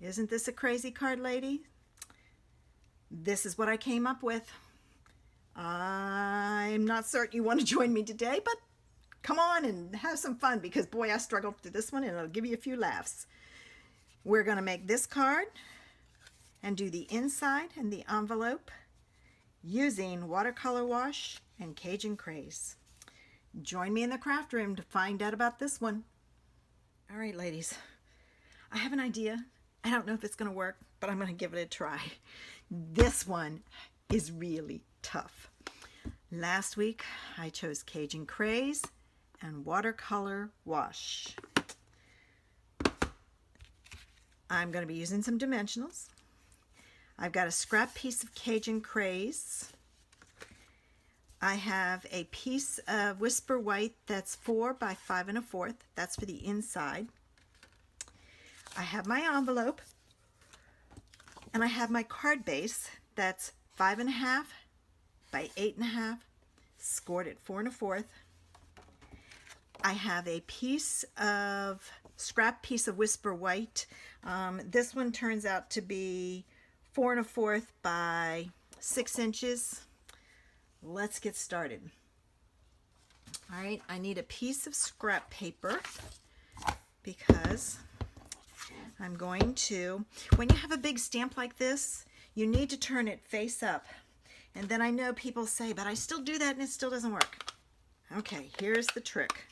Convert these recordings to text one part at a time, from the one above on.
Isn't this a crazy card, lady? This is what I came up with. I'm not certain you want to join me today, but come on and have some fun because boy, I struggled through this one and it'll give you a few laughs. We're going to make this card and do the inside and the envelope using Watercolor Wash and Cajun Craze. Join me in the craft room to find out about this one. All right, ladies, I have an idea. I don't know if it's going to work, but I'm going to give it a try. This one is really tough. Last week, I chose Cajun Craze and Watercolor Wash. I'm going to be using some dimensionals. I've got a scrap piece of Cajun Craze. I have a piece of Whisper White that's 4 by 5 1/4. That's for the inside. I have my envelope, and I have my card base that's 5 1/2 by 8 1/2, scored at 4 1/4. I have a piece of scrap piece of Whisper White. This one turns out to be 4 1/4 by 6 inches. Let's get started. All right, I need a piece of scrap paper because I'm going to, when you have a big stamp like this, you need to turn it face up. And then I know people say, but I still do that and it still doesn't work. Okay, here's the trick.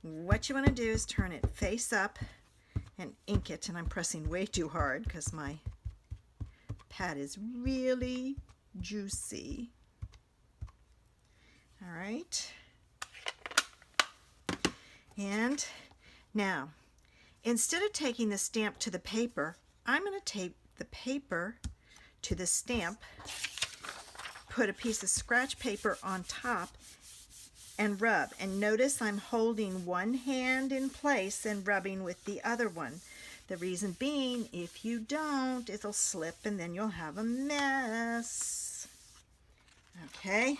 What you want to do is turn it face up and ink it. And I'm pressing way too hard because my pad is really juicy. All right. And now, instead of taking the stamp to the paper, I'm going to tape the paper to the stamp, put a piece of scratch paper on top, and rub. And notice I'm holding one hand in place and rubbing with the other one. The reason being, if you don't, it'll slip and then you'll have a mess. Okay,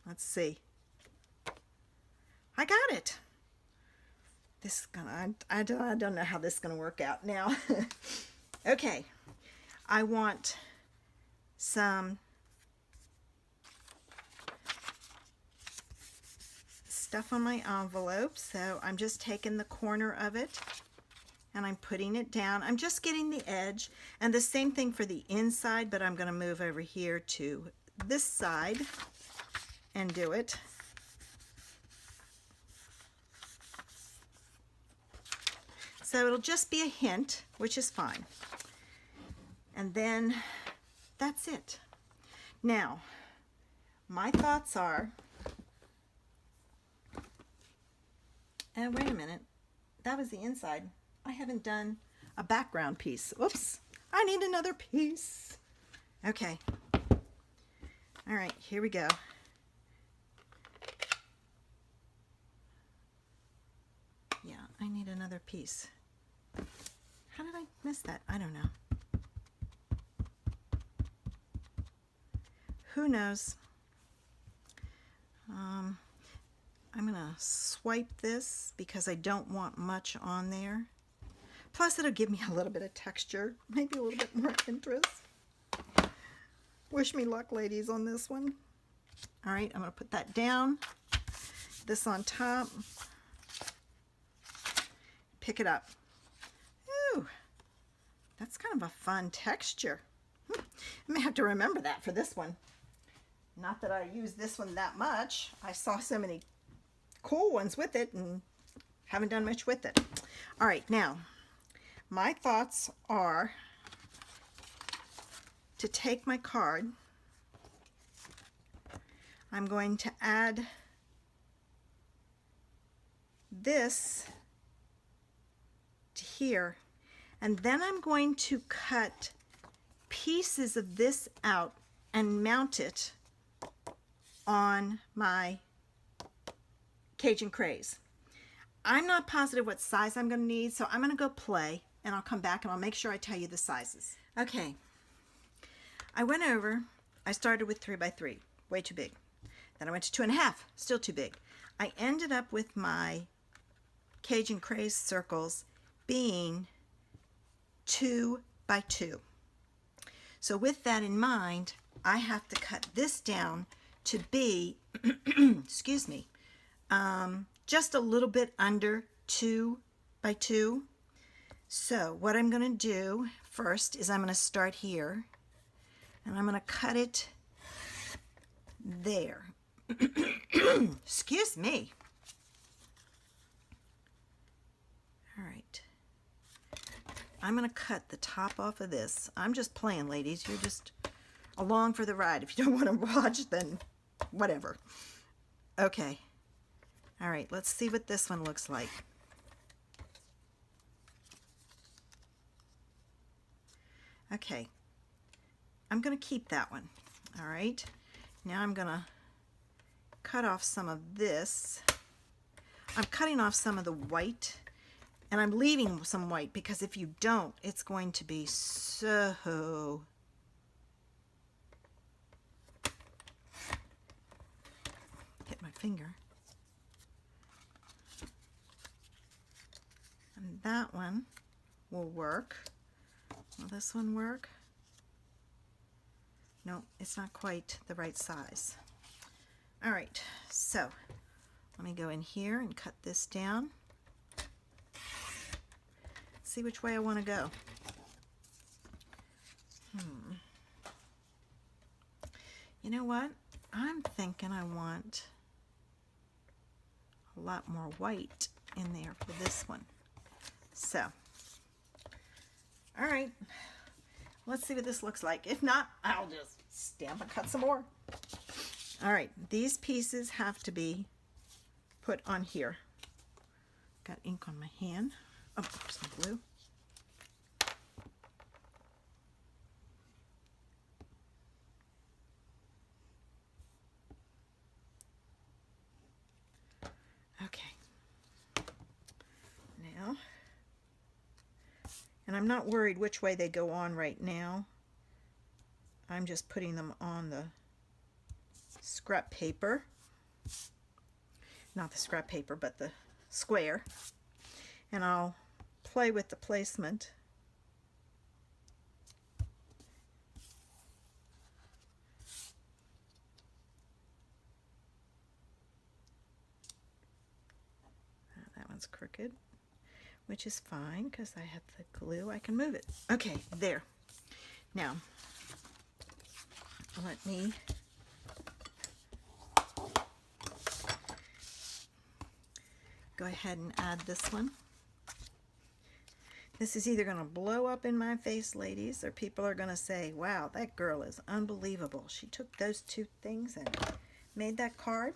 let's see. I got it. This is gonna, I don't know how this is gonna work out now. Okay, I want some stuff on my envelope, so I'm just taking the corner of it and I'm putting it down. I'm just getting the edge, and the same thing for the inside, but I'm going to move over here to this side and do it. So it'll just be a hint, which is fine. And then that's it. Now, my thoughts are, and wait a minute, that was the inside. I haven't done a background piece. Oops, I need another piece. Okay. All right, here we go. Yeah, I need another piece. How did I miss that? I don't know. Who knows? I'm going to swipe this because I don't want much on there. Plus, it'll give me a little bit of texture, maybe a little bit more interest. Wish me luck, ladies, on this one. All right, I'm going to put that down. This on top. Pick it up. Ooh, that's kind of a fun texture. I may have to remember that for this one. Not that I use this one that much. I saw so many cool ones with it and haven't done much with it. All right, now my thoughts are to take my card. I'm going to add this to here, and then I'm going to cut pieces of this out and mount it on my Cajun Craze. I'm not positive what size I'm going to need, so I'm going to go play and I'll come back and I'll make sure I tell you the sizes. Okay, I went over, I started with 3 by 3, way too big. Then I went to 2.5, still too big. I ended up with my Cajun Craze circles being 2 by 2. So with that in mind, I have to cut this down to be, excuse me, just a little bit under 2 by 2. So what I'm going to do first is I'm going to start here, and I'm going to cut it there. Excuse me. All right. I'm going to cut the top off of this. I'm just playing, ladies. You're just along for the ride. If you don't want to watch, then whatever. Okay. All right, let's see what this one looks like. Okay. I'm going to keep that one. All right. Now I'm going to cut off some of this. I'm cutting off some of the white, and I'm leaving some white because if you don't, it's going to be so... Hit my finger. And that one will work. Will this one work? No, it's not quite the right size. All right, so let me go in here and cut this down. See which way I want to go. You know what? I'm thinking I want a lot more white in there for this one. So, all right, let's see what this looks like. If not, I'll just stamp and cut some more. All right, these pieces have to be put on here. Got ink on my hand. Oh, some glue. Okay. Now, and I'm not worried which way they go on right now. I'm just putting them on the scrap paper. Not the scrap paper, but the square. And I'll play with the placement. That one's crooked, which is fine because I have the glue. I can move it. Okay, there. Now, let me go ahead and add this one. This is either going to blow up in my face, ladies, or people are going to say, wow, that girl is unbelievable. She took those two things and made that card.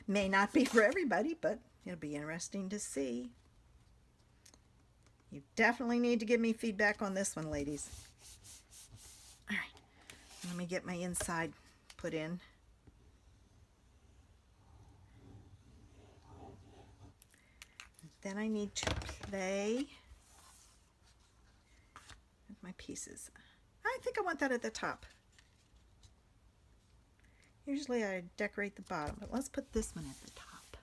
May not be for everybody, but it'll be interesting to see. You definitely need to give me feedback on this one, ladies. All right, let me get my inside put in. Then I need to play with my pieces. I think I want that at the top. Usually I decorate the bottom, but let's put this one at the top.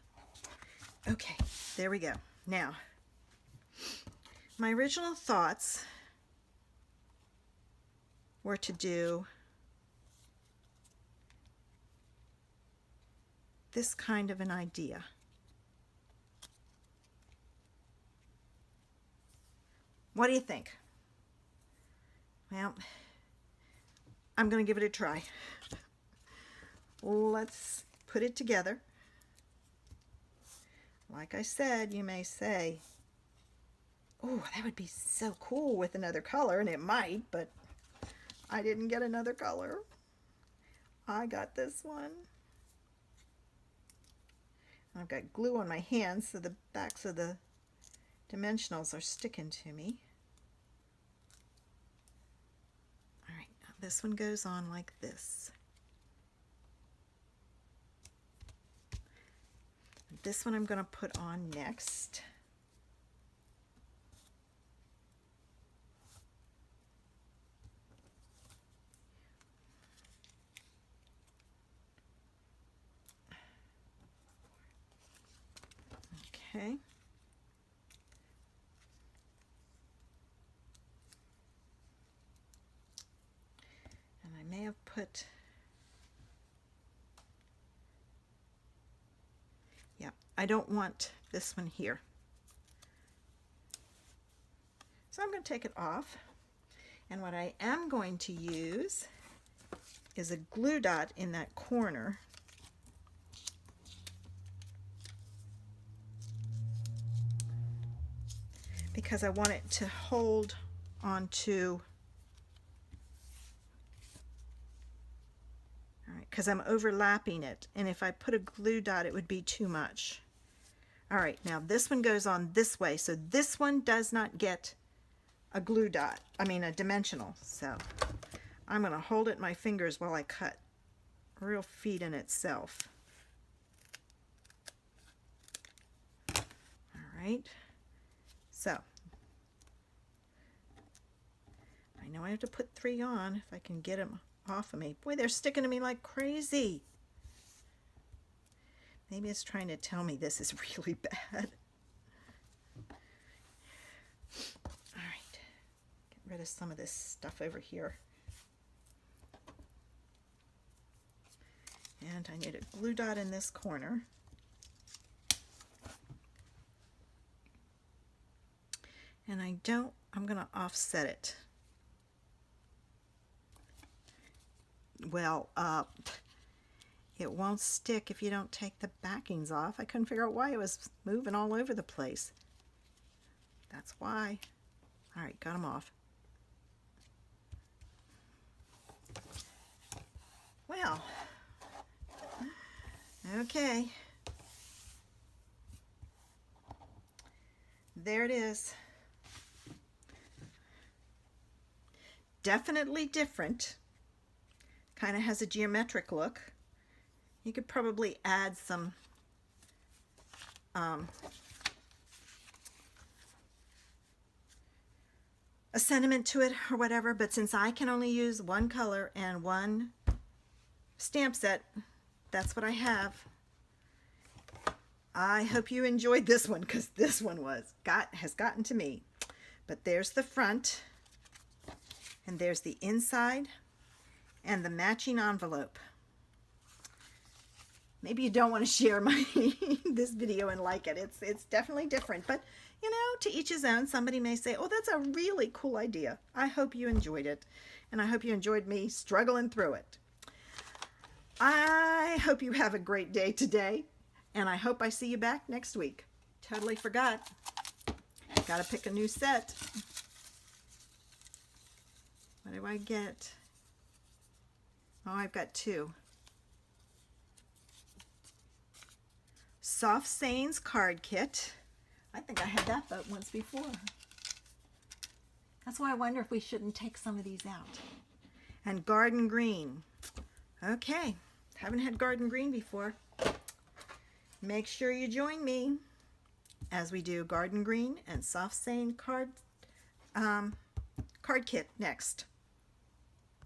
Okay, there we go. Now, my original thoughts were to do this kind of an idea. What do you think? Well, I'm going to give it a try. Let's put it together. Like I said, you may say, oh, that would be so cool with another color, and it might, but I didn't get another color. I got this one. I've got glue on my hands, so the backs of the dimensionals are sticking to me. All right, now this one goes on like this. This one I'm going to put on next. Okay. put, yeah, I don't want this one here. So I'm going to take it off. And what I am going to use is a glue dot in that corner. Because I want it to hold onto, all right, because I'm overlapping it, and if I put a glue dot it would be too much. All right, now this one goes on this way, so this one does not get a glue dot, I mean a dimensional. So I'm going to hold it in my fingers while I cut. Real feed in itself. All right. So, I know I have to put 3 on if I can get them off of me. Boy, they're sticking to me like crazy. Maybe it's trying to tell me this is really bad. All right, get rid of some of this stuff over here. And I need a glue dot in this corner. And I'm going to offset it. Well, it won't stick if you don't take the backings off. I couldn't figure out why it was moving all over the place. That's why. All right, got them off. Well, okay. There it is. Definitely different. Kind of has a geometric look. You could probably add some a sentiment to it or whatever, but since I can only use one color and one stamp set, that's what I have. I hope you enjoyed this one, because this one has gotten to me. But there's the front. And there's the inside and the matching envelope. Maybe you don't want to share this video and like it. It's definitely different, but you know, to each his own. Somebody may say, oh, that's a really cool idea. I hope you enjoyed it, and I hope you enjoyed me struggling through it. I hope you have a great day today, and I hope I see you back next week. Totally forgot. Gotta pick a new set. What do I get? Oh, I've got 2. Soft Sayings card kit. I think I had that but once before. That's why I wonder if we shouldn't take some of these out. And Garden Green. Okay, haven't had Garden Green before. Make sure you join me as we do Garden Green and Soft Saying card kit next.